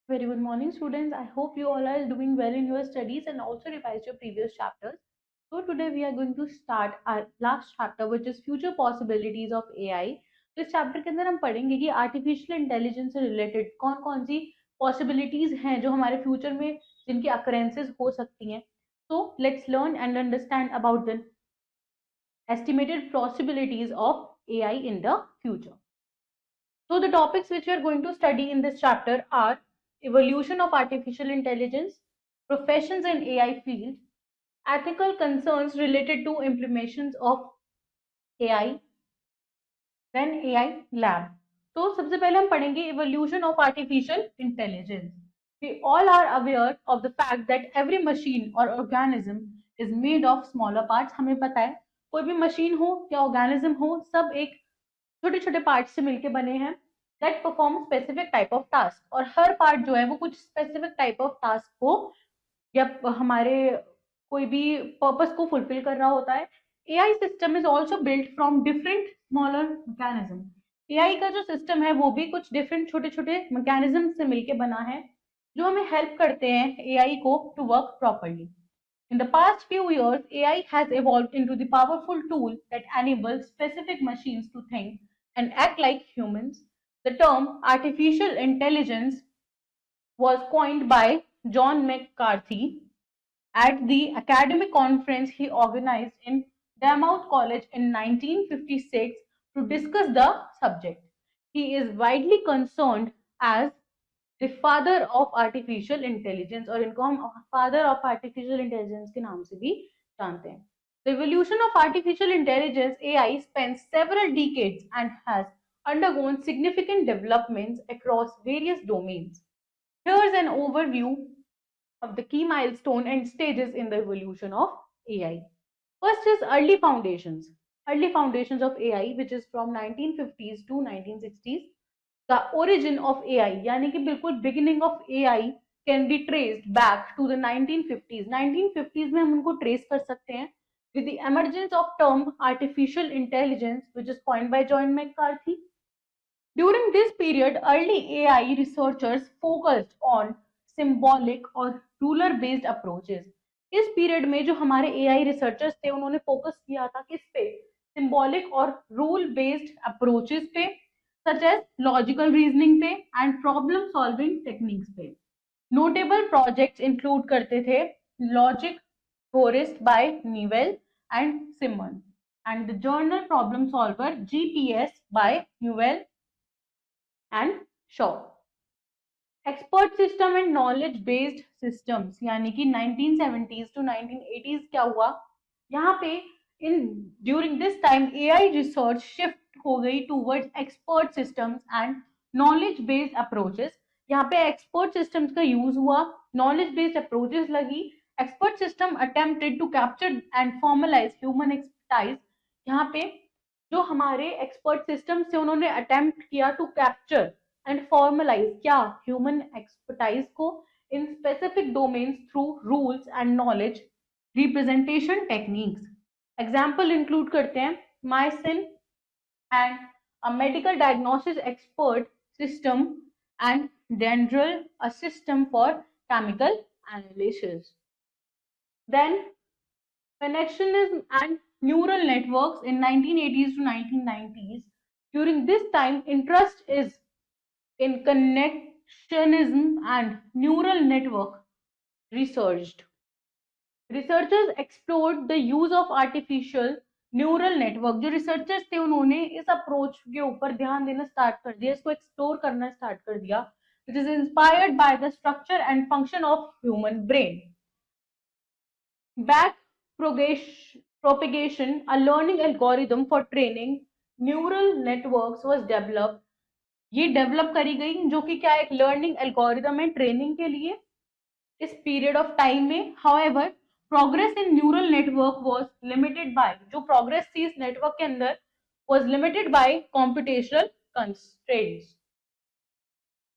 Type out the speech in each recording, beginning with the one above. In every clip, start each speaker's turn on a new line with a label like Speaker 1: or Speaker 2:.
Speaker 1: Very good morning, students. I hope you all are doing well in your studies and also revise your previous chapters. So today we are going to start our last chapter, which is future possibilities of AI. तो इस chapter के अंदर हम पढ़ेंगे कि artificial intelligence से related कौन कौन सी पॉसिबिलिटीज हैं जो हमारे फ्यूचर में जिनकी अकरेंसेस हो सकती हैं. So let's learn and understand about the estimated possibilities of AI in the future. So the topics which we are going to study in this chapter are evolution of artificial intelligence, professions in AI field, ethical concerns related to implementations of AI, then AI lab. तो सबसे पहले हम पढ़ेंगे evolution of artificial intelligence. We all are aware of the fact that every machine or organism is made of smaller parts. हमें पता है कोई भी मशीन हो या ऑर्गेनिज्म हो सब एक छोटे छोटे पार्ट से मिलके बने हैं that perform specific type of task और हर पार्ट जो है वो कुछ स्पेसिफिक टाइप ऑफ टास्क को या हमारे कोई भी पर्पस को फुलफिल कर रहा होता है. AI system is also built from different smaller mechanism. AI का जो सिस्टम है वो भी कुछ डिफरेंट छोटे छोटे मैकेनिज्म से मिलके बना है जो हमें हेल्प करते हैं एआई को to work properly. In the past few years, AI has evolved into the powerful tool that enables specific machines to think and act like humans. The term artificial intelligence was coined by John McCarthy at the academic conference he organized in Dartmouth College in 1956 to discuss the subject. He is widely concerned as the father of artificial intelligence और इनको हम father of artificial intelligence के नाम से भी जानते हैं. The evolution of artificial intelligence AI spans several decades and has undergone significant developments across various domains. Here's an overview of the key milestone and stages in the evolution of AI. First is early foundations. Early foundations of AI, which is from 1950s to 1960s. The origin of AI, यानी कि बिल्कुल beginning of AI can be traced back to the 1950s. 1950s में हम उनको trace कर सकते हैं with the emergence of term artificial intelligence, which is coined by John McCarthy. During this period, early AI researchers focused on symbolic और ruler based approaches. इस period में जो हमारे AI रिसर्चर्स थे उन्होंने फोकस किया था किस पे, सिंबॉलिक और रूल बेस्ड अप्रोचेस पे सच एज लॉजिकल रीजनिंग पे एंड प्रॉब्लम सॉल्विंग टेक्निक्स पे. नोटेबल प्रोजेक्ट्स इंक्लूड करते थे logic theorist by Newell and Simon and the general problem solver GPS by Newell and Shaw. Expert system and knowledge based systems यानी कि 1970s to 1980s क्या हुआ यहाँ पे in during this time AI research shift हो गई towards expert systems and knowledge based approaches. यहाँ पे एक्सपर्ट सिस्टम्स का यूज हुआ, नॉलेज बेस्ड अप्रोचेस लगी. Expert system attempted to capture and formalise human expertise. यहाँ पे जो हमारे एक्सपर्ट सिस्टम से उन्होंने अटेम्प्ट किया टू कैप्चर एंड फॉर्मलाइज क्या ह्यूमन एक्सपर्टाइज को in specific domains through rules and knowledge representation techniques. Example include करते हैं MYCIN and a medical diagnosis expert system and Dendral a system for chemical analysis. Then connectionism and neural networks in 1980s to 1990s. During this time, interest is in connectionism and neural network researched. Researchers explored the use of artificial neural network. जो researchers थे उन्होंने इस approach के ऊपर ध्यान देना start कर दिया, इसको एक्सप्लोर करना स्टार्ट कर दिया. It is inspired by the structure and function of human brain. Back propagation, a learning algorithm for training neural networks was developed. ये डेवलप करी गई जो कि क्या एक लर्निंग एल्गोरिदम है ट्रेनिंग के लिए इस पीरियड ऑफ टाइम में. However progress in neural network was limited by, जो प्रोग्रेस थी इस नेटवर्क के अंदर was limited by computational constraints.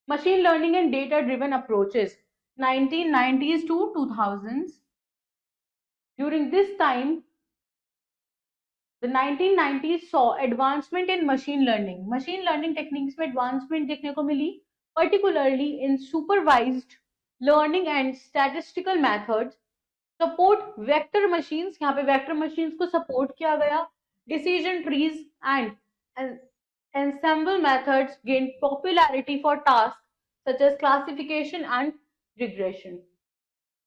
Speaker 1: Machine learning and data driven approaches 1990s to 2000s. During this time, the 1990s saw advancement in machine learning. Machine learning techniques में advancement देखने को मिली. particularly in supervised learning and statistical methods, support vector machines, यहाँ पे vector machines को support किया गया, decision trees and ensemble methods gained popularity for tasks such as classification and regression.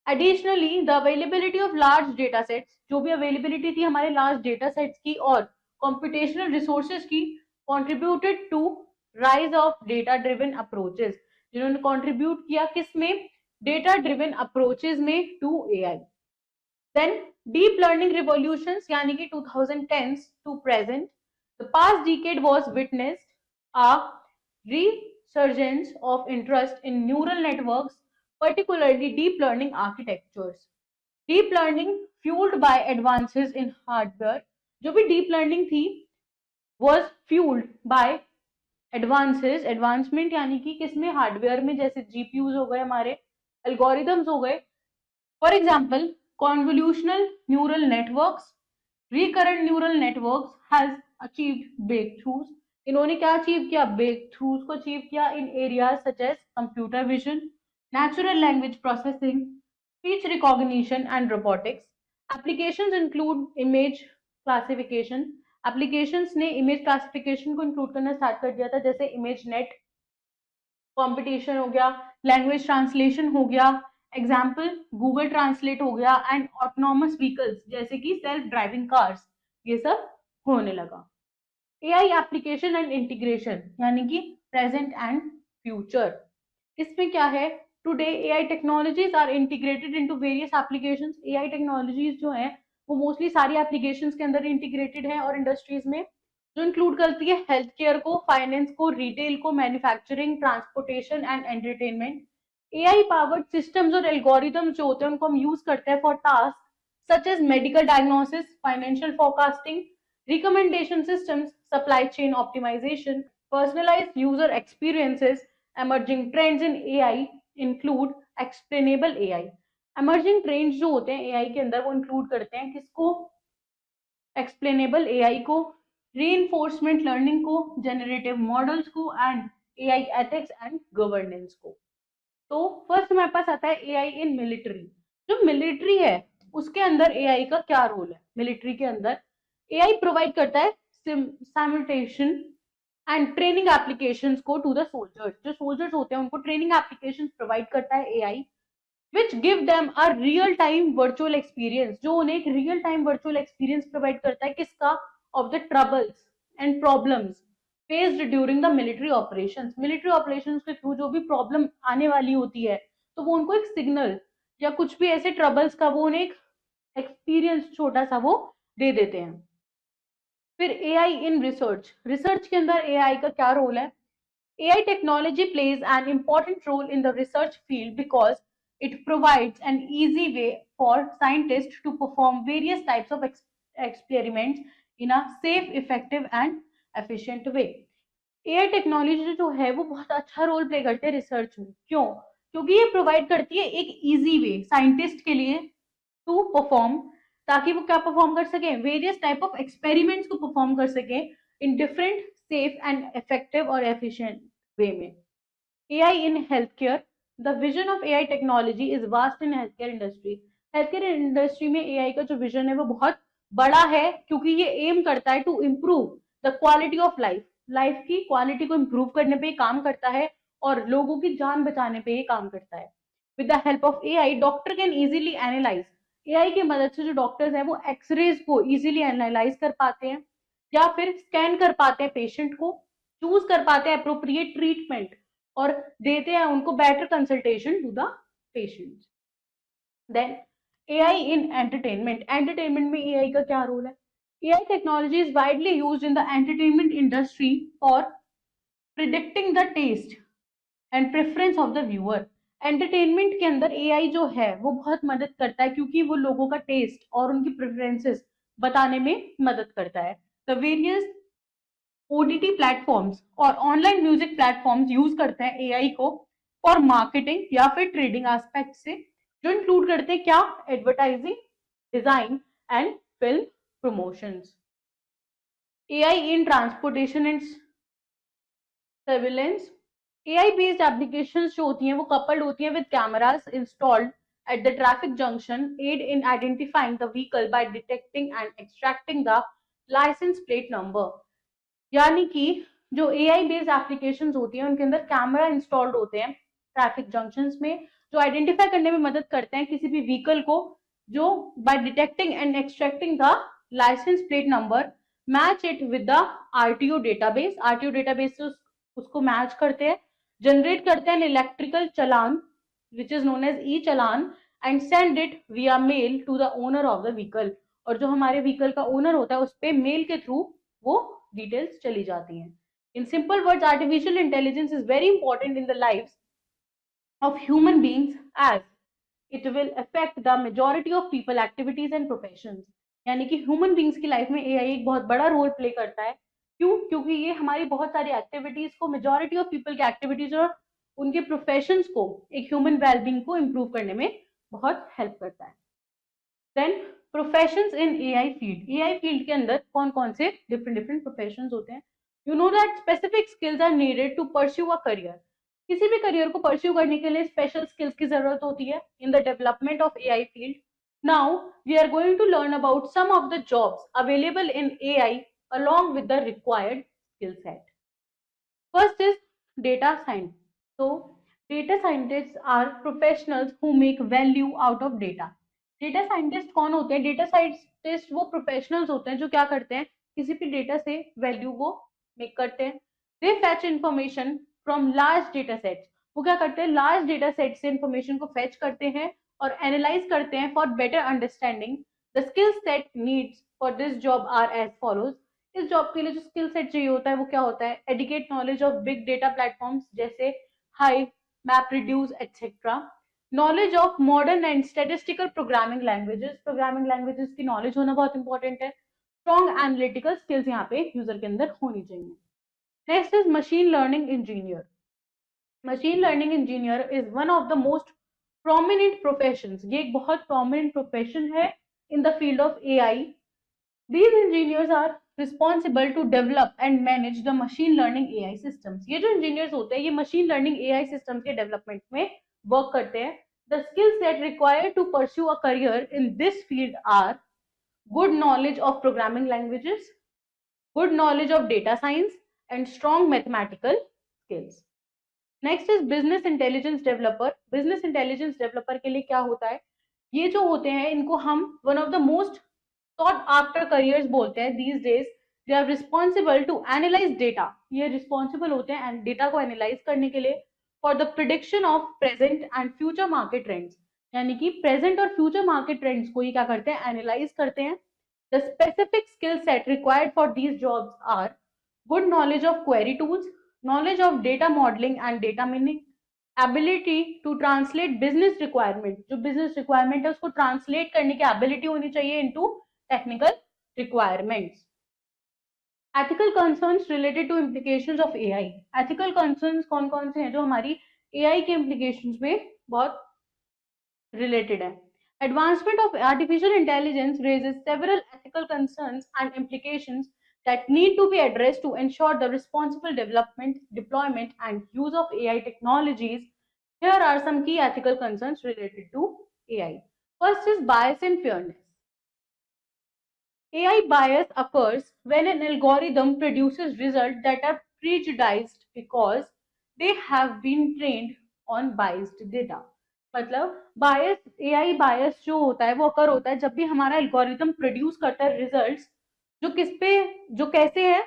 Speaker 1: Additionally, the availability of large data sets, जो भी availability थी हमारे large data sets की और computational resources की, contributed to rise of data driven approaches, जिन्होंने contribute किया किसमें, data driven approaches में to AI. Then deep learning revolutions यानी कि 2010s to present, the past decade was witnessed a resurgence of interest in neural networks, particularly deep learning architectures. Deep learning fueled by advances in hardware, जो भी deep learning थी was fueled by advancement यानी कि किसमें, hardware में, जैसे GPUs हो गए हमारे, algorithms हो गए. For example, convolutional neural networks, recurrent neural networks has achieved breakthroughs. इन्होंने क्या अचीव किया, breakthroughs को अचीव किया in areas such as computer vision, natural language processing, speech recognition and robotics. Applications include image classification. Applications ने image classification को include करना start कर दिया था, जैसे ImageNet, कंपटीशन हो गया, लैंग्वेज ट्रांसलेशन हो गया, एग्जाम्पल गूगल ट्रांसलेट हो गया, एंड ऑटोनॉमस व्हीकल्स जैसे कि सेल्फ ड्राइविंग कार्स, ये सब होने लगा. एआई एप्लीकेशन एंड इंटीग्रेशन यानी कि प्रेजेंट एंड फ्यूचर. इसमें क्या है, today AI technologies are integrated into various applications. AI technologies जो हैं वो मोस्टली सारी एप्लीकेशंस के अंदर इंटीग्रेटेड है और इंडस्ट्रीज में, जो इंक्लूड करती है हेल्थ केयर को, फाइनेंस को, रिटेल को, manufacturing, transportation and entertainment. AI powered systems और एल्गोरिथम्स जो होते हैं उनको हम यूज करते हैं for task such as medical diagnosis, financial forecasting, recommendation systems, supply chain optimisation, personalised user experiences. Emerging trends in AI include explainable AI. Emerging trends जो होते हैं एआई के अंदर वो इंक्लूड करते हैं किसको, एक्सप्लेनेबल एआई को, रीइंफोर्समेंट लर्निंग को, जनरेटिव मॉडल्स को, and AI ethics and governance को. तो फर्स्ट हमारे पास आता है एआई इन मिलिट्री. जो मिलिट्री है उसके अंदर एआई का क्या रोल है. मिलिट्री के अंदर एआई प्रोवाइड करता है सिमुलेशन एंड ट्रेनिंग एप्लीकेशंस को टू द सोल्जर्स. जो सोल्जर्स होते हैं उनको ट्रेनिंग एप्लीकेशंस प्रोवाइड करता है AI, which give them a real time virtual experience, जो उन्हें एक real time virtual experience provide करता है किसका, of the troubles and problems faced during the military operations. military operations के थ्रू जो भी problem आने वाली होती है तो वो उनको एक सिग्नल या कुछ भी ऐसे troubles का वो उन्हें एक एक्सपीरियंस छोटा सा वो दे देते हैं. फिर एआई इन रिसर्च. रिसर्च के अंदर एआई का क्या रोल है. AI technology plays an important role in the research field because it provides an easy way for scientists to perform various types of experiments in a safe, effective and efficient way. AI technology जो है वो बहुत अच्छा role play करते हैं research में. क्यों, क्योंकि ये प्रोवाइड करती है एक इजी वे साइंटिस्ट के लिए टू परफॉर्म, ताकि वो क्या परफॉर्म कर सके, वेरियस टाइप ऑफ एक्सपेरिमेंट्स को परफॉर्म कर सके in different safe and effective और एफिशिएंट वे में. AI in health care. The vision of AI technology is vast in health care industry. Health care industry में AI का जो vision है वो बहुत बड़ा है, क्योंकि ये एम करता है to improve the quality of life. Life की क्वालिटी को इम्प्रूव करने पे काम करता है और लोगों की जान बचाने पे ये काम करता है. With the help of AI doctor can easily analyse. AI की मदद से जो डॉक्टर्स हैं वो एक्सरेज को इजीली एनालाइज कर पाते हैं या फिर स्कैन कर पाते हैं पेशेंट को, चूज कर पाते हैं अप्रोप्रिएट ट्रीटमेंट और देते हैं उनको better consultation to the patient. Then AI in entertainment. Entertainment में एआई का क्या रोल है. AI technology is widely used in the entertainment industry for predicting the taste and preference of the viewer. Entertainment के अंदर AI जो है वो बहुत मदद करता है क्योंकि वो लोगों का टेस्ट और उनकी प्रेफरेंसेस बताने में मदद करता है. द वेरियस ओटीटी प्लेटफॉर्म्स और ऑनलाइन म्यूजिक प्लेटफॉर्म्स यूज करते हैं एआई को फॉर मार्केटिंग या फिर ट्रेडिंग एस्पेक्ट से, जो इंक्लूड करते हैं क्या, advertising, design and film promotions. AI in transportation and surveillance. AI based applications जो होती हैं वो कपल्ड होती हैं with cameras installed at the traffic junction, aid in identifying the vehicle by detecting and extracting the license plate number. यानी कि जो AI based applications होती हैं उनके अंदर कैमरा इंस्टॉल्ड होते हैं ट्रैफिक जंक्शंस में, जो आइडेंटिफाई करने में मदद करते हैं किसी भी व्हीकल को, जो by detecting and extracting the license plate number match it with the RTO database. RTO database से उसको मैच करते हैं, जनरेट करते हैं electrical challan which is known as e challan and send it via mail to the owner of the vehicle. और जो हमारे vehicle का ओनर होता है उस पर मेल के थ्रू वो डिटेल्स चली जाती हैं। In simple words, artificial intelligence is very important in the life of human beings as it will affect the majority of people activities and professions। यानी कि ह्यूमन बींग्स की लाइफ में AI एक बहुत बड़ा रोल प्ले करता है। क्यों? क्योंकि ये हमारी बहुत सारी एक्टिविटीज को, मेजोरिटी ऑफ पीपल की एक्टिविटीज और उनके प्रोफेशंस को, एक ह्यूमन वेलबींग को इम्प्रूव करने में बहुत हेल्प करता है। देन प्रोफेशंस इन एआई फील्ड। एआई फील्ड के अंदर कौन कौन से डिफरेंट डिफरेंट प्रोफेशंस होते हैं? You know that specific skills are needed to pursue a career. किसी भी करियर को परस्यू करने के लिए स्पेशल स्किल्स की जरूरत होती है in the development of AI field. Now we are going to learn about some of the jobs available in AI along with the required skill set. First is data science. So data scientists are professionals who make value out of data. Data scientist कौन होते हैं? Data scientist वो professionals होते हैं जो क्या करते हैं, किसी भी डेटा से वैल्यू को मेक करते हैं। They fetch information from large data sets. वो क्या करते हैं? लार्ज डेटा सेट से इंफॉर्मेशन को फैच करते हैं और एनालाइज करते हैं for better understanding. The skill set needs for this job are as follows. इस जॉब के लिए जो स्किल सेट चाहिए होता है वो क्या होता है? Adequate knowledge of big data platforms जैसे hive, map reduce etcetera. Knowledge of modern and statistical programming languages. Programming languages की नॉलेज होना बहुत इंपॉर्टेंट है। स्ट्रॉन्ग एनालिटिकल स्किल्स यहाँ पे यूजर के अंदर होनी चाहिए। Next is machine learning engineer. Machine learning engineer is one of the most prominent profession. ये एक बहुत प्रोमिनेंट प्रोफेशन है in the field of AI. These engineers are responsible to develop and manage the machine learning AI systems। ये जो engineers होते हैं ये machine learning AI systems के development में work करते हैं। The skill set required to pursue a career in this field are good knowledge of programming languages, good knowledge of data science, and strong mathematical skills. Next is business intelligence developer। business intelligence developer के लिए क्या होता है? ये जो होते हैं इनको हम one of the most sought after careers बोलते हैं these days। they are responsible to analyze data। ये responsible होते हैं डेटा को एनालाइज करने के लिए for the prediction of present and future market trends। यानी कि प्रेजेंट और फ्यूचर मार्केट ट्रेंड्स को ये क्या करते हैं? एनालाइज करते हैं। the specific skill set required for these jobs are good knowledge of query tools, knowledge of data modeling and data meaning, ability to translate business requirement। जो business requirement है उसको translate करने की ability होनी चाहिए into technical requirements। ethical concerns related to implications of AI। ethical concerns कौन कौन से हैं जो हमारी AI के implications में बहुत related है? Advancement of artificial intelligence raises several ethical concerns and implications that need to be addressed to ensure the responsible development, deployment, and use of AI technologies. Here are some key ethical concerns related to AI. First is bias and fairness. AI bias occurs when an algorithm produces results that are prejudiced because they have been trained on biased data। मतलब बायस, AI बायस जो होता है वो अकर होता है जब भी हमारा एल्गोरिथम प्रोड्यूस करता है रिजल्ट्स जो किस पे, जो कैसे है?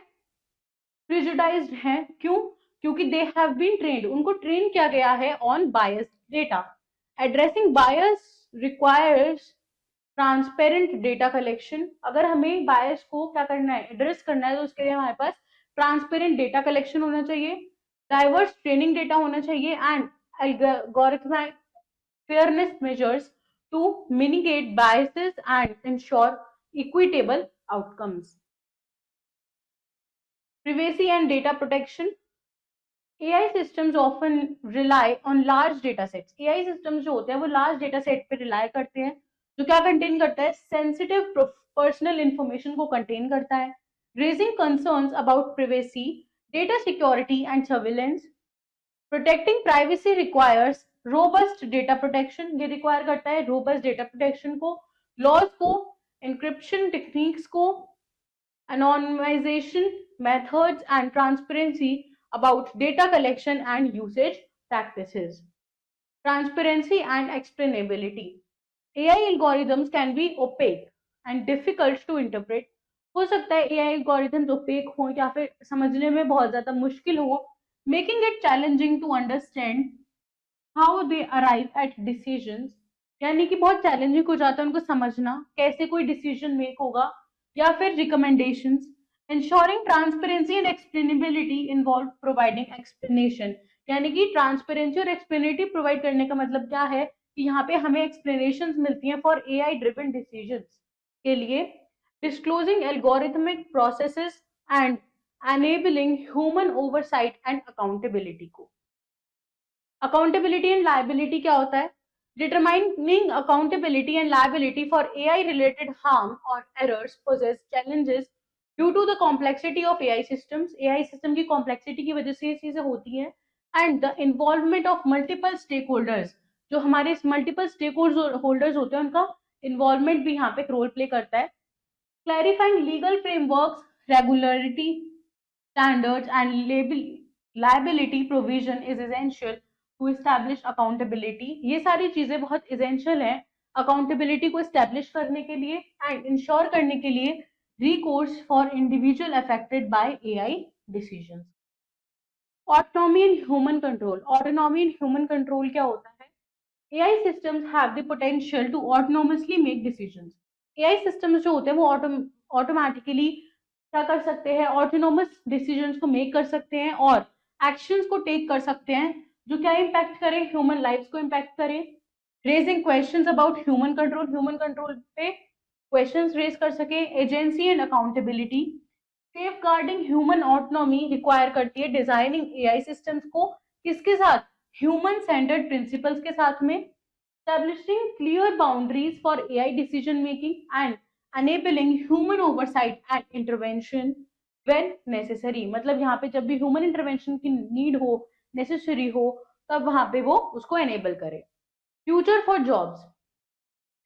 Speaker 1: प्रिजुडाइज्ड हैं। क्यों? क्योंकि दे हैव बीन ट्रेन्ड, उनको ट्रेन किया गया है on biased data. Addressing bias requires transparent data collection. अगर हमें बायस को क्या करना है? एड्रेस करना है तो उसके लिए हमारे पास ट्रांसपेरेंट डेटा कलेक्शन होना चाहिए, डाइवर्स ट्रेनिंग डेटा होना चाहिए and algorithmic fairness measures to mitigate biases and ensure equitable outcomes. Privacy and data protection. AI systems often rely on large data sets। AI systems जो होते हैं वो large data set पे rely करते हैं जो क्या contain करता है? Sensitive personal information को contain करता है, raising concerns about privacy, data security and surveillance। Protecting privacy requires robust data protection, ये रिक्वायर करता है रोबस्ट डेटा प्रोटेक्शन को, लॉज को, इंक्रिप्शन टेक्निक्स को, anonymization methods, and transparency about data collection and usage practices. Transparency and explainability. AI algorithms can be opaque and difficult to interpret. हो सकता है AI algorithms opaque हो या फिर समझने में बहुत ज्यादा मुश्किल हो, making it challenging to understand how they arrive at decisions. यानी कि बहुत चैलेंजिंग हो जाता है उनको समझना कैसे कोई डिसीजन मेक होगा या फिर recommendations. ensuring transparency and explainability involve providing explanation. यानी कि ट्रांसपेरेंसी और एक्सप्लेनेटिव प्रोवाइड करने का मतलब क्या है कि यहाँ पे हमें एक्सप्लेनेशन मिलती हैं फॉर AI ड्रिवन डिसीजंस के लिए, disclosing algorithmic processes and enabling human oversight and accountability को. अकाउंटेबिलिटी एंड लायबिलिटी क्या होता है? Determining accountability and liability for AI related harm or errors poses challenges due to the complexity of AI systems. AI system की complexity की वजह से ये चीजें होती हैं, and the involvement of multiple stakeholders. जो हमारे multiple stakeholders होते हैं उनका involvement भी यहाँ पे रोल प्ले करता है. Clarifying legal frameworks, regularity standards, and liability provision is essential to establish accountability. ये सारी चीजें बहुत essential हैं accountability को establish करने के लिए and ensure करने के लिए recourse for individual affected by AI decisions. Autonomy and human control. Autonomy and human control क्या होता है? AI systems have the potential to autonomously make decisions. AI systems जो होते हैं वो automatically क्या कर सकते हैं? Autonomous decisions को make कर सकते हैं और actions को take कर सकते हैं जो क्या impact करें? Human lives को impact करें. Raising questions about human control. Human control पे questions raise कर सके. Agency and accountability. Safeguarding human autonomy require करती है designing AI systems को किसके साथ? Human centered principles के साथ में. Establishing clear boundaries for AI decision making and enabling human oversight and intervention when necessary. मतलब यहाँ पे जब भी human intervention की need हो, necessary हो, तब वहां पे वो उसको enable करे. Future for jobs.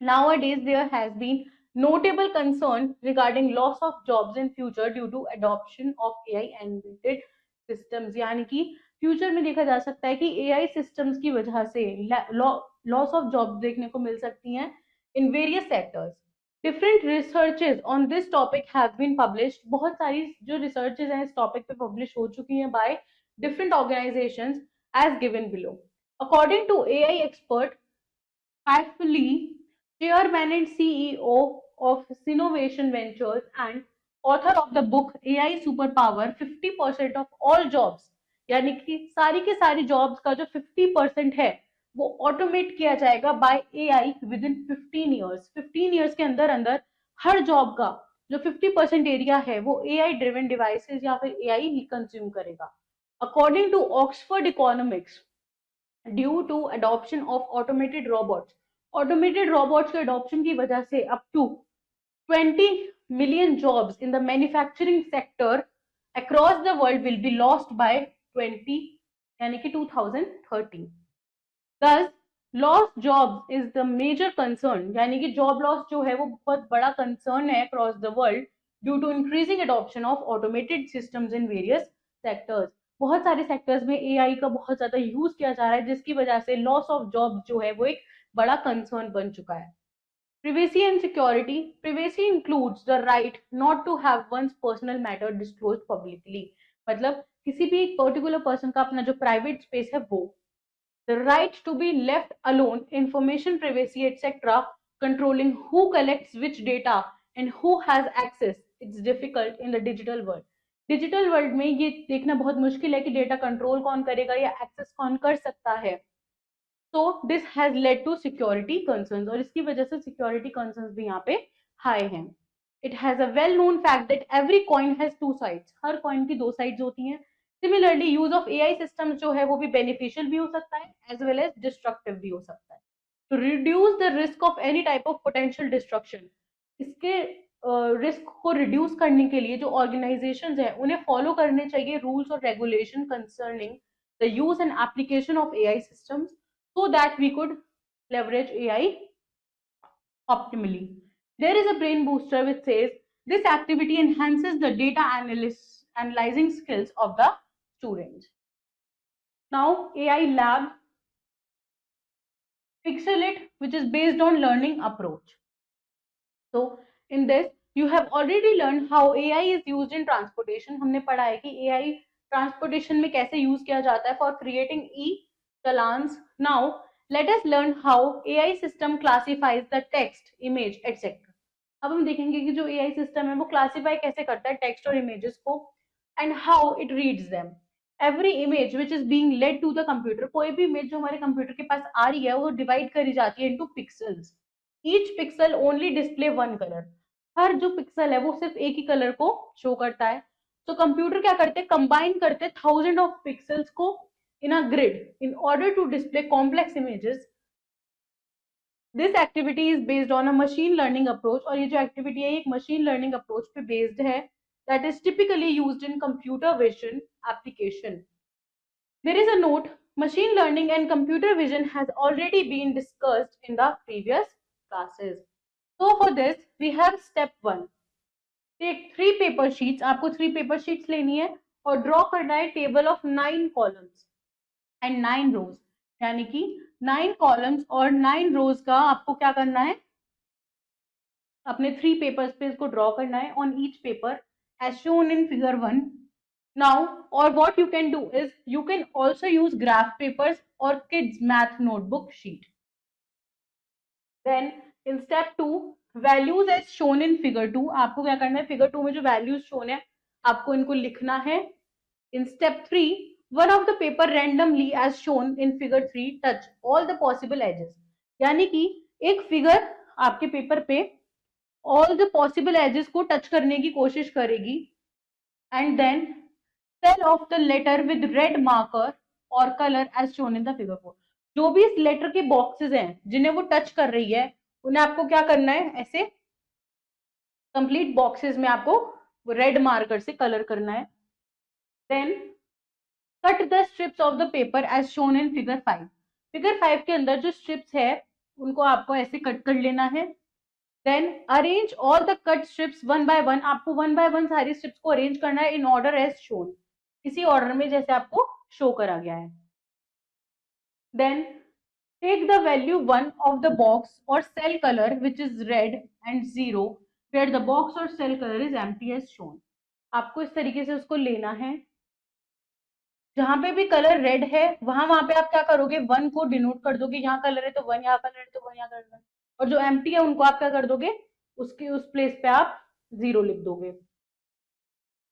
Speaker 1: Nowadays, there has been notable concern regarding loss of jobs in future due to adoption of AI embedded systems. यानी कि फ्यूचर में देखा जा सकता है कि AI systems की वजह से लॉस ऑफ जॉब्स देखने को मिल सकती हैं in various sectors. Different researches on this topic have been published. बहुत सारी जो researches हैं इस topic पे publish हो चुकी हैं by different organizations as given below. According to AI expert Pat Lee, Chairman and CEO of Sinovation Ventures and author of the book AI Superpower, 50% of all jobs, यानी कि सारी के सारी जॉब्स का जो 50% है वो ऑटोमेट किया जाएगा by AI within 15 years. 15 years के अंदर अंदर हर जॉब का जो 50% एरिया है वो AI ड्रिवन डिवाइसेस या फिर AI ही कंज्यूम करेगा. According to Oxford Economics, due to adoption of automated robots, automated robots के अडॉप्शन की वजह से up to 20 million jobs in the manufacturing sector across the world will be lost by 2030. Thus, lost jobs is the major concern. यानी कि job loss जो है वो बहुत बड़ा concern है across the world due to increasing adoption of automated systems in various sectors. बहुत सारे सेक्टर्स में AI का बहुत ज्यादा यूज किया जा रहा है जिसकी वजह से लॉस ऑफ जॉब जो है वो एक बड़ा कंसर्न बन चुका है. Privacy and security. Privacy includes the right not to have one's personal matter disclosed publicly. मतलब किसी भी पर्टिकुलर पर्सन का अपना जो प्राइवेट स्पेस है वो. The right to be left alone, information privacy, etc. Controlling who collects which data and who has access. It's difficult in the digital world. Digital world में ये देखना बहुत मुश्किल है कि डेटा कंट्रोल कौन करेगा या एक्सेस कौन कर सकता है. So this has led to security concerns और इसकी वजह से security concerns भी यहाँ पे high हैं. It has a well known fact that every coin has two sides. Her coin की दो sides होती हैं. Similarly, use of AI systems जो है वो भी beneficial भी हो सकता है as well as destructive भी हो सकता है. To reduce the risk of any type of potential destruction, इसके रिस्क को रिड्यूस करने के लिए जो ऑर्गेनाइजेशंस हैं उन्हें फॉलो करने चाहिए रूल्स और regulation concerning the use and application of AI systems so that we could leverage AI optimally. There is a brain booster which says this activity enhances the data analyzing skills of the student. Now AI lab Pixelit, which is based on learning approach. So in this you have already learned how AI is used in transportation. हमने पढ़ा है कि AI transportation में कैसे use किया जाता है for creating e-challans. Now let us learn how AI system classifies the text, image, etc. अब हम देखेंगे कि जो AI system है वो classify कैसे करता है text और images को and how it reads them. Every image which is being led to the computer, कोई भी image जो हमारे कंप्यूटर के पास आ रही है वो डिवाइड करी जाती है into pixels. Each pixel only display one color. हर जो पिक्सल है वो सिर्फ एक ही कलर को शो करता है. तो कंप्यूटर क्या करते हैं, कंबाइन करते हैं थाउजेंड ऑफ पिक्सल्स को in a grid in order to display complex images. This activity is based on a machine learning approach, और ये जो एक्टिविटी है एक मशीन लर्निंग अप्रोच पे बेस्ड है, that is typically used in computer vision application. There is a note, machine learning and computer vision has already been discussed in the previous classes. So for this, we have step 1. Take 3 paper sheets, आपको 3 paper sheets लेनी है और draw करना है table of 9 columns and 9 rows. यानी कि 9 columns और 9 rows का आपको क्या करना है, अपने 3 papers पे इसको draw करना है on each paper as shown in figure 1. Now, or what you can do is you can also use graph papers or kids math notebook sheet. Then in step 2, values as shown in figure 2, आपको क्या करना है, figure 2 में जो values shown है आपको इनको लिखना है. In step 3, one of the paper randomly as shown in figure 3 touch all the possible edges. यानी कि एक figure आपके पेपर पे all the possible edges को टच करने की कोशिश करेगी and then cell of the letter with red marker or color as shown in the figure 4. जो भी इस लेटर के बॉक्सेस हैं जिन्हें वो टच कर रही है उन्हें आपको क्या करना है, ऐसे कंप्लीट बॉक्सेस में आपको रेड मार्कर से कलर करना है. Then cut the strips of the paper as shown in figure 5. Figure 5 के अंदर जो स्ट्रिप्स है उनको आपको ऐसे कट कर लेना है. Then arrange all the cut strips one by one. आपको वन बाय वन सारी स्ट्रिप्स को अरेंज करना है इन ऑर्डर एज शोन, इसी ऑर्डर में जैसे आपको शो करा गया है. Then take the value 1 of the box or cell colour which is red and 0 where the box or cell colour is empty as shown. आपको इस तरीके से उसको लेना है, जहां पे भी कलर रेड है वहां पे आप क्या करोगे, 1 को डिनोट कर दोगे, यहाँ कलर है तो 1, यहाँ कलर है तो 1, यहाँ कलर है, और जो एम्प्टी है उनको आप क्या कर दोगे, उसके उस प्लेस पे आप 0 लिख दोगे.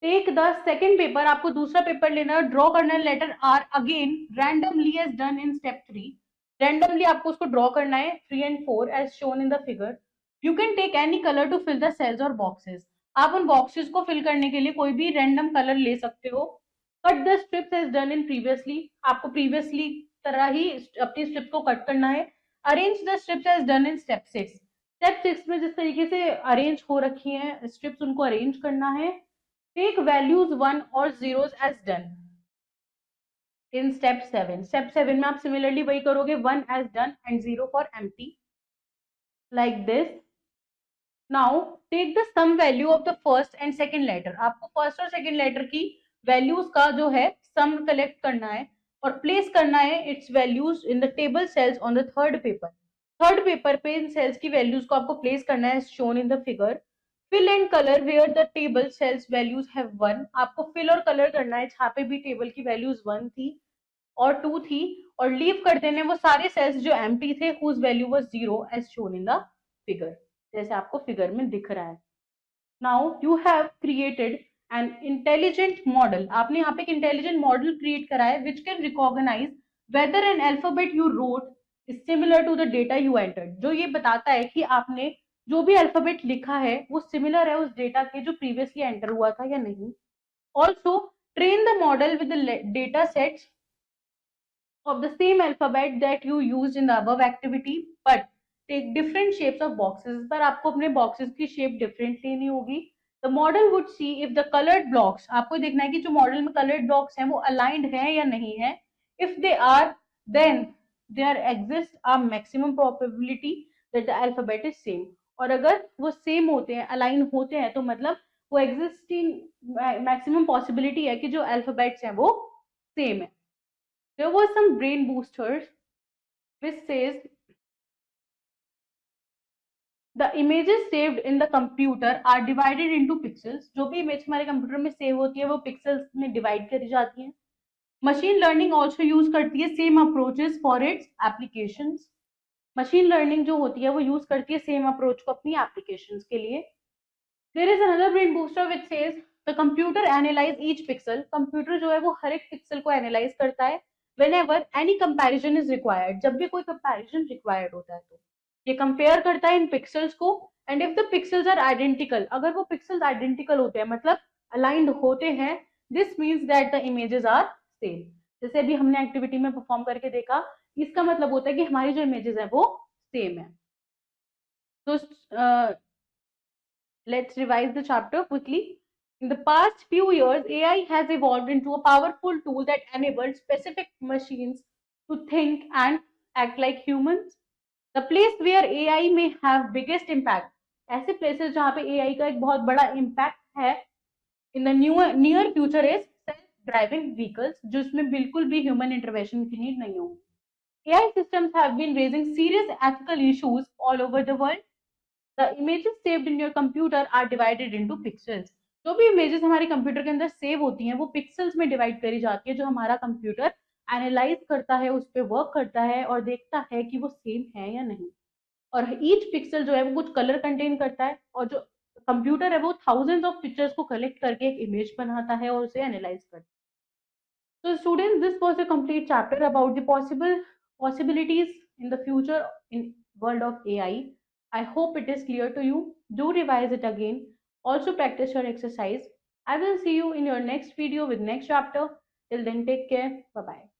Speaker 1: टेक द सेकेंड पेपर, आपको दूसरा पेपर लेना है, ड्रॉ करना है letter R again randomly as done in step 3. Randomly आपको उसको ड्रॉ करना है 3 and 4 as shown in the figure. You can take any colour to fill the cells और बॉक्सेस. आप उन बॉक्सेस को फिल करने के लिए कोई भी रैंडम कलर ले सकते हो. Cut the strips as done in previously, आपको प्रीवियसली तरह ही अपनी स्ट्रिप को कट करना है. Arrange the strips as done in step 6. Step 6 में जिस तरीके से अरेंज हो रखी है स्ट्रिप्स उनको अरेंज करना है. Take values 1 or 0s as done in step 7. Step 7 में आप similarly वही करोगे, 1 as done and 0 for empty, like this. Now take the sum value of the first and second letter. आपको first और second letter की values का जो है sum collect करना है और place करना है its values in the table cells on the third paper. Third paper पे इन सेल्स की वैल्यूज को आपको प्लेस करना है shown in the figure. Fill and colour where the table cells values have 1. आपको फिल और कलर करना है जहाँ पे भी टेबल की वैल्यूज 1 थी और 2 थी, और लीव कर देने वो सारे सेल्स जो एम्प्टी थे whose value was 0 as shown in the figure, जैसे आपको फिगर में दिख रहा है. Now you have created an intelligent model. आपने यहाँ पे एक इंटेलिजेंट मॉडल क्रिएट करा है which can recognise whether an alphabet you wrote is similar to the data you entered. जो ये बताता है कि आपने जो भी अल्फाबेट लिखा है वो सिमिलर है उस डेटा के जो प्रीवियसली एंटर हुआ था या नहीं. Also train the model with data sets of the same alphabet that you used in the above activity but take different shapes of boxes. पर आपको अपने बॉक्सेस की शेप डिफरेंट लेनी होगी. The model would see if the coloured blocks, आपको देखना है कि जो मॉडल में कलर्ड ब्लॉक्स हैं वो अलाइंड है या नहीं है If they are, then there exists a maximum probability that the alphabet is same. और अगर वो सेम होते हैं, अलाइन होते हैं, तो मतलब वो एग्जिस्टिंग मैक्सिमम पॉसिबिलिटी है कि जो अल्फाबेट्स हैं वो सेम है. There was some brain boosters which says the images saved in the computer are divided into pixels. जो भी इमेज हमारे कंप्यूटर में सेव होती है वो पिक्सल्स में डिवाइड करी जाती है. मशीन लर्निंग ऑल्सो यूज करती है same approaches for its applications. Machine learning जो होती है वो यूज करती है सेम अप्रोच को अपनी एप्लीकेशंस के लिए. There is another brain booster which says the computer analyse each pixel. Computer जो है वो हर एक पिक्सल को एनालाइज करता है whenever any comparison is required. जब भी कोई कंपैरिजन रिक्वायर्ड होता है तो ये कंपेयर करता है इन पिक्सल्स को. And if the pixels are identical, अगर वो पिक्सल्स आइडेंटिकल होते हैं मतलब अलाइंड होते हैं, this means that the images are same. जैसे अभी हमने एक्टिविटी में परफॉर्म करके देखा, इसका मतलब होता है कि हमारी जो इमेजेस है वो सेम है. तो let's revise the chapter quickly. In the past few years, AI has evolved into a powerful tool that enables specific machines to think and act like humans. The place where AI may have biggest impact, ऐसे places जहाँ पे AI का एक बहुत बड़ा impact है, in the near future is self-driving vehicles, जिसमें बिल्कुल भी human intervention की need नहीं होगी. AI systems have been raising serious ethical issues all over the world. The images saved in your computer are divided into pixels. जो भी images हमारे computer के अंदर सेव होती हैं वो पिक्सल्स में डिवाइड करी जाती है, जो हमारा कंप्यूटर एनालाइज करता है, उस पर वर्क करता है और देखता है कि वो सेम है या नहीं. और ईच पिक्सल जो है वो कुछ कलर कंटेन करता है, और जो कंप्यूटर है वो थाउजेंड्स ऑफ पिक्चर्स को कलेक्ट करके एक इमेज बनाता है और उसे एनालाइज करता है. So students, this was a complete chapter about the possibilities in the future in world of AI. I hope it is clear to you. Do revise it again. Also practice your exercise. I will see you in your next video with next chapter. Till then, take care. Bye bye.